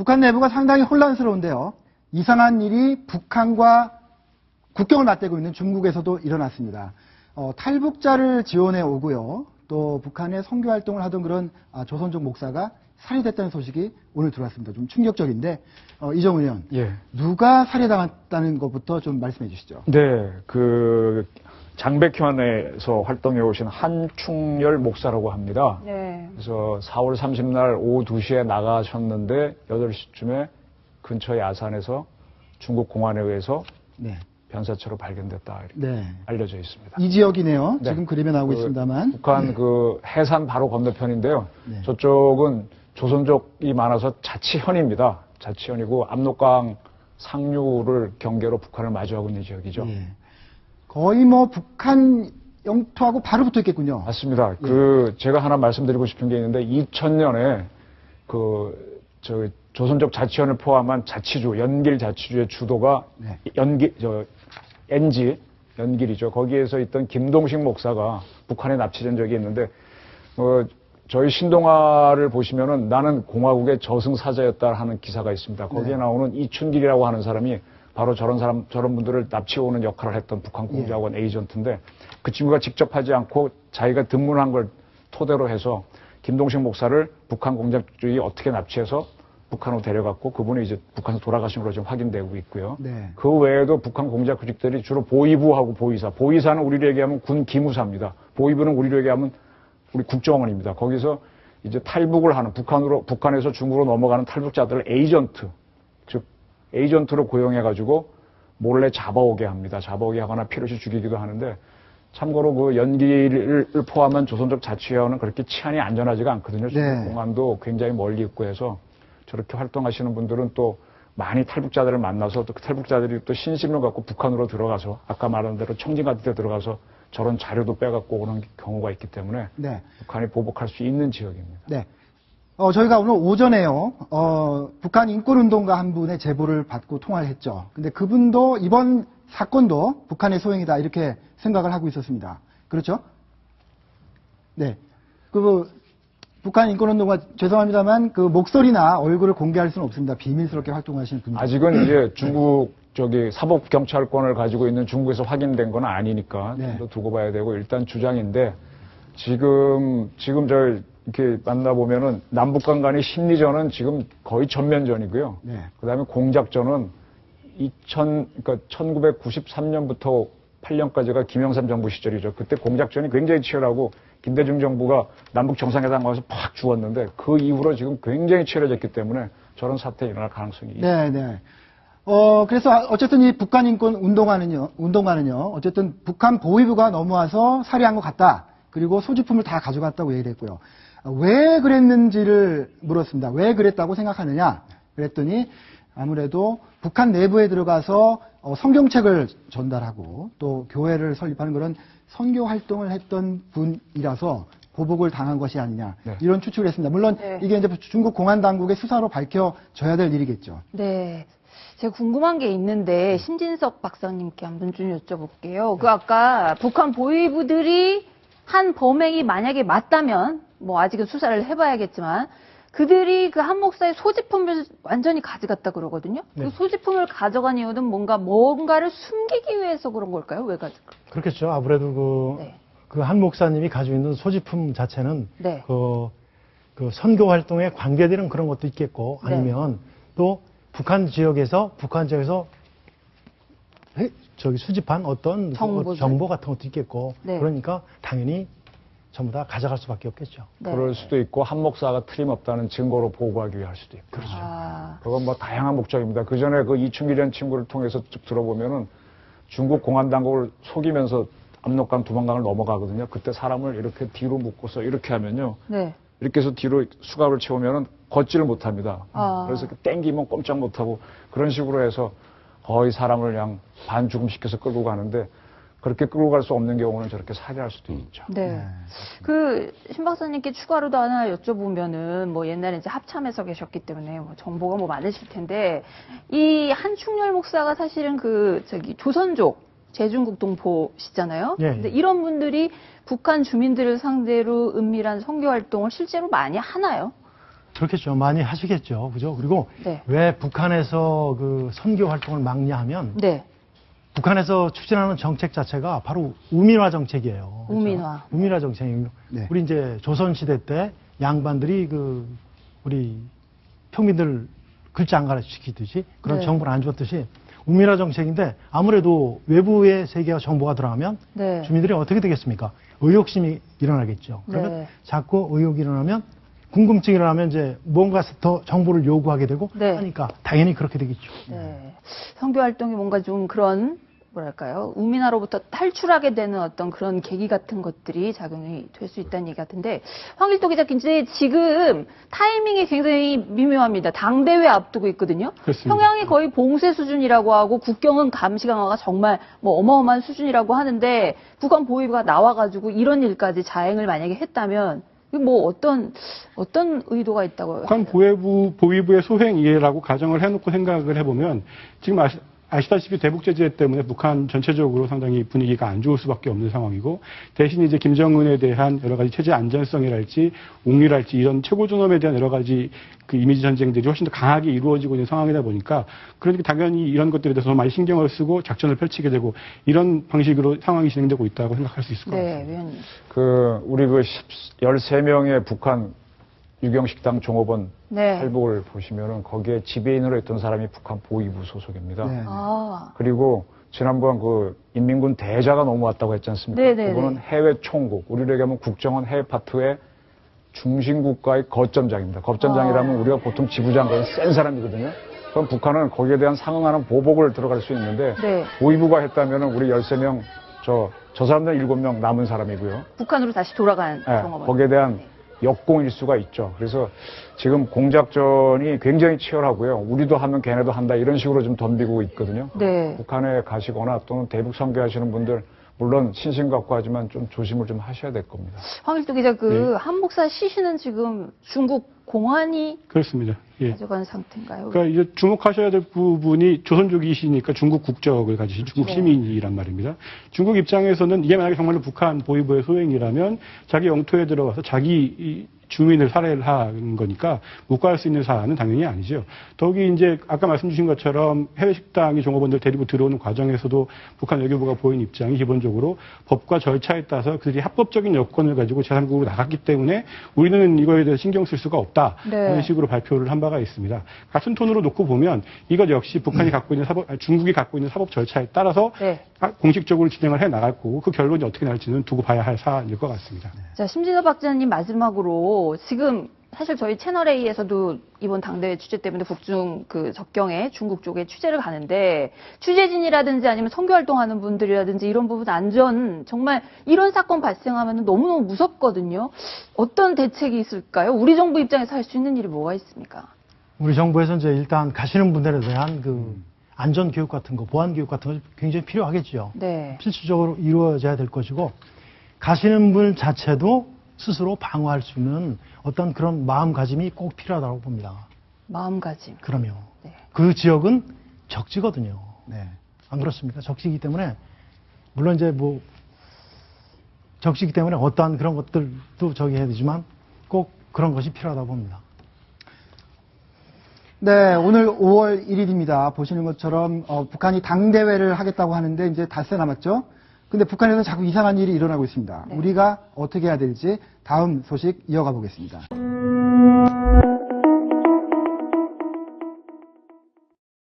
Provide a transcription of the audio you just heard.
북한 내부가 상당히 혼란스러운데요. 이상한 일이 북한과 국경을 맞대고 있는 중국에서도 일어났습니다. 탈북자를 지원해 오고요. 또 북한에 선교 활동을 하던 그런 조선족 목사가 살해됐다는 소식이 오늘 들어왔습니다. 좀 충격적인데 이정훈 의원, 예. 누가 살해당했다는 것부터 좀 말씀해 주시죠. 네, 그 장백현에서 활동해 오신 한충열 목사라고 합니다. 네. 그래서 4월 30날 오후 2시에 나가셨는데 8시쯤에 근처 야산에서 중국 공안에 의해서 네. 변사체로 발견됐다 이렇게 네. 알려져 있습니다. 이 지역이네요. 네. 지금 그림에 나오고 있습니다만. 북한 그 해산 바로 건너편인데요. 네. 저쪽은 조선족이 많아서 자치현입니다. 자치현이고 압록강 상류를 경계로 북한을 마주하고 있는 지역이죠. 예. 거의 뭐 북한 영토하고 바로 붙어 있겠군요. 맞습니다. 제가 하나 말씀드리고 싶은 게 있는데 2000년에 조선족 자치현을 포함한 자치주, 연길 자치주의 주도가 네. 연길이죠. 거기에서 있던 김동식 목사가 북한에 납치된 적이 있는데 저희 신동아를 보시면은 나는 공화국의 저승사자였다 하는 기사가 있습니다. 거기에 네. 나오는 이춘길이라고 하는 사람이 바로 저런 분들을 납치해오는 역할을 했던 북한 공작원 에이전트인데 그 친구가 직접 하지 않고 자기가 등문한 걸 토대로 해서 김동식 목사를 북한 공작주의 어떻게 납치해서 북한으로 데려갔고 그분이 이제 북한에서 돌아가신 걸로 지금 확인되고 있고요. 네. 그 외에도 북한 공작 조직들이 주로 보위부하고 보위사. 보위사는 우리로 얘기하면 군 기무사입니다. 보위부는 우리로 얘기하면 우리 국정원입니다. 거기서 이제 탈북을 하는 북한에서 중국으로 넘어가는 탈북자들을 에이전트, 즉 에이전트로 고용해가지고 몰래 잡아오게 합니다. 잡아오게 하거나 필요시 죽이기도 하는데 참고로 그 연기를 포함한 조선족 자치회원은 그렇게 치안이 안전하지가 않거든요. 네. 공안도 굉장히 멀리 있고 해서 저렇게 활동하시는 분들은 또 많이 탈북자들을 만나서 또 그 탈북자들이 또 신심을 갖고 북한으로 들어가서 아까 말한 대로 청진 같은 데 들어가서 저런 자료도 빼갖고 오는 경우가 있기 때문에 네. 북한이 보복할 수 있는 지역입니다. 네. 저희가 오늘 오전에요, 북한 인권운동가 한 분의 제보를 받고 통화를 했죠. 근데 그분도 이번 사건도 북한의 소행이다, 이렇게 생각을 하고 있었습니다. 그렇죠? 네. 북한 인권운동가, 죄송합니다만, 그 목소리나 얼굴을 공개할 수는 없습니다. 비밀스럽게 활동하시는 분들. 아직은 이제 중국, 사법경찰권을 가지고 있는 중국에서 확인된 건 아니니까 네. 좀 더 두고 봐야 되고 일단 주장인데 지금 이렇게 만나보면은 남북 간의 심리전은 지금 거의 전면전이고요. 네. 그 다음에 공작전은 1993년부터 8년까지가 김영삼 정부 시절이죠. 그때 공작전이 굉장히 치열하고 김대중 정부가 남북 정상회담 가서 팍 죽었는데 그 이후로 지금 굉장히 치열해졌기 때문에 저런 사태 일어날 가능성이 있습니다. 네, 네. 그래서 어쨌든 이 북한 인권 운동가는요, 어쨌든 북한 보위부가 넘어와서 살해한 것 같다. 그리고 소지품을 다 가져갔다고 얘기를 했고요. 왜 그랬는지를 물었습니다. 왜 그랬다고 생각하느냐? 그랬더니 아무래도 북한 내부에 들어가서 성경책을 전달하고 또 교회를 설립하는 그런 선교 활동을 했던 분이라서 보복을 당한 것이 아니냐. 네. 이런 추측을 했습니다. 물론 네. 이게 이제 중국 공안 당국의 수사로 밝혀져야 될 일이겠죠. 네. 제가 궁금한 게 있는데 신진석 박사님께 한번 좀 여쭤볼게요. 그 아까 북한 보위부들이 한 범행이 만약에 맞다면 뭐 아직은 수사를 해봐야겠지만 그들이 그 한 목사의 소지품을 완전히 가져갔다 그러거든요. 네. 그 소지품을 가져간 이유는 뭔가를 숨기기 위해서 그런 걸까요? 왜 가져갈까요? 그렇겠죠. 아무래도 네. 그 한 목사님이 가지고 있는 소지품 자체는 네. 그 선교 활동에 관계되는 그런 것도 있겠고 아니면 또 북한 지역에서 수집한 어떤 정보 같은 것도 있겠고 네. 그러니까 당연히 전부 다 가져갈 수밖에 없겠죠. 네. 그럴 수도 있고 한 목사가 틀림없다는 증거로 보고하기 위해 할 수도 있고. 그렇죠. 그건 뭐 다양한 목적입니다. 그 전에 그 이춘길이라는 친구를 통해서 쭉 들어보면은 중국 공안 당국을 속이면서 압록강 두만강을 넘어가거든요. 그때 사람을 이렇게 뒤로 묶어서 이렇게 하면요. 네. 이렇게 해서 뒤로 수갑을 채우면은 걷지를 못합니다. 아. 그래서 땡기면 꼼짝 못하고 그런 식으로 해서 거의 사람을 그냥 반죽음시켜서 끌고 가는데 그렇게 끌고 갈 수 없는 경우는 저렇게 살해할 수도 있죠. 네. 그, 신 박사님께 추가로도 하나 여쭤보면은, 뭐 옛날에 이제 합참에서 계셨기 때문에 뭐 정보가 뭐 많으실 텐데, 이 한충렬 목사가 사실은 조선족, 제중국 동포시잖아요. 예, 예. 근데 이런 분들이 북한 주민들을 상대로 은밀한 선교 활동을 실제로 많이 하나요? 그렇겠죠. 많이 하시겠죠. 그죠? 그리고 네. 왜 북한에서 그 선교 활동을 막냐 하면 네. 북한에서 추진하는 정책 자체가 바로 우민화 정책이에요. 그렇죠? 우민화. 우민화 정책이에요. 네. 우리 이제 조선시대 때 양반들이 그 우리 평민들 글자 안 가르치듯이 그런 네. 정보를 안 줬듯이 우민화 정책인데 아무래도 외부의 세계와 정보가 들어가면 네. 주민들이 어떻게 되겠습니까? 의욕심이 일어나겠죠. 그러면 네. 자꾸 의욕이 일어나면 궁금증이 일어나면 이제 뭔가 더 정보를 요구하게 되고 네. 하니까 당연히 그렇게 되겠죠. 네. 선교 활동이 뭔가 좀 그런 뭐랄까요? 우민화로부터 탈출하게 되는 어떤 그런 계기 같은 것들이 작용이 될 수 있다는 얘기 같은데 황일도 기자 이제 지금 타이밍이 굉장히 미묘합니다. 당대회 앞두고 있거든요. 그렇습니다. 평양이 거의 봉쇄 수준이라고 하고 국경은 감시 강화가 정말 뭐 어마어마한 수준이라고 하는데 북한 보위부가 나와가지고 이런 일까지 자행을 만약에 했다면 뭐 어떤 의도가 있다고요? 북한 보위부의 소행이라고 가정을 해놓고 생각을 해보면 지금 아시다시피 대북 제재 때문에 북한 전체적으로 상당히 분위기가 안 좋을 수밖에 없는 상황이고 대신 이제 김정은에 대한 여러 가지 체제 안전성이랄지 옹리랄지 이런 최고 존엄에 대한 여러 가지 그 이미지 전쟁들이 훨씬 더 강하게 이루어지고 있는 상황이다 보니까 그러니까 당연히 이런 것들에 대해서 많이 신경을 쓰고 작전을 펼치게 되고 이런 방식으로 상황이 진행되고 있다고 생각할 수 있을 것 같습니다. 네, 위원님. 우리 13명의 북한 유경식당 종업원 네. 탈북을 보시면은 거기에 지배인으로 했던 사람이 북한 보위부 소속입니다. 네. 아, 그리고 지난번 그 인민군 대자가 넘어왔다고 했지 않습니까? 네네네. 그분은 해외 총국, 우리로 얘기하면 국정원 해외 파트의 중심국가의 거점장입니다. 거점장이라면 우리가 보통 지부장과는 센 사람이거든요. 그럼 북한은 거기에 대한 상응하는 보복을 들어갈 수 있는데 네. 보위부가 했다면은 우리 13명 저 사람들 7명 남은 사람이고요. 북한으로 다시 돌아간 네, 종업원. 거기에 대한 역공일 수가 있죠. 그래서 지금 공작전이 굉장히 치열하고요. 우리도 하면 걔네도 한다 이런 식으로 좀 덤비고 있거든요. 네. 북한에 가시거나 또는 대북 선교하시는 분들 물론 신심갖고 하지만 좀 조심을 좀 하셔야 될 겁니다. 황일도 기자 네. 한목사 시신은 지금 중국 공안이 그렇습니다. 예. 가져간 상태인가요? 그러니까 이제 주목하셔야 될 부분이 조선족이시니까 중국 국적을 가지신 중국 네. 시민이란 말입니다. 중국 입장에서는 이게 만약에 정말로 북한 보위부의 소행이라면 자기 영토에 들어가서 자기 주민을 살해를 한 거니까 묵과할 수 있는 사안은 당연히 아니죠. 더욱이 이제 아까 말씀 주신 것처럼 해외 식당이 종업원들 데리고 들어오는 과정에서도 북한 외교부가 보인 입장이 기본적으로 법과 절차에 따라서 그들이 합법적인 여건을 가지고 제3국으로 나갔기 때문에 우리는 이거에 대해서 신경 쓸 수가 없다. 네. 그런 식으로 발표를 한 바가 있습니다. 같은 톤으로 놓고 보면 이것 역시 북한이 갖고 있는 중국이 갖고 있는 사법 절차에 따라서 네. 공식적으로 진행을 해 나갈 거고 그 결론이 어떻게 날지는 두고 봐야 할 사안일 것 같습니다. 자, 심진호 박사님 마지막으로 지금 사실 저희 채널A에서도 이번 당대회 취재 때문에 북중 그 접경에 중국 쪽에 취재를 가는데 취재진이라든지 아니면 선교활동하는 분들이라든지 이런 부분 안전 정말 이런 사건 발생하면 너무너무 무섭거든요. 어떤 대책이 있을까요? 우리 정부 입장에서 할 수 있는 일이 뭐가 있습니까? 우리 정부에서 이제 일단 가시는 분들에 대한 그 안전 교육 같은 거, 보안 교육 같은 거 굉장히 필요하겠죠. 네. 필수적으로 이루어져야 될 것이고 가시는 분 자체도 스스로 방어할 수 있는 어떤 그런 마음가짐이 꼭 필요하다고 봅니다. 마음가짐. 그러면 네. 그 지역은 적지거든요. 네. 안 그렇습니까? 적지이기 때문에 물론 이제 뭐 적지이기 때문에 어떠한 그런 것들도 저기 해야 되지만 꼭 그런 것이 필요하다고 봅니다. 네, 오늘 5월 1일입니다. 보시는 것처럼 북한이 당대회를 하겠다고 하는데 이제 닷새 남았죠. 근데 북한에서는 자꾸 이상한 일이 일어나고 있습니다. 네. 우리가 어떻게 해야 될지 다음 소식 이어가 보겠습니다.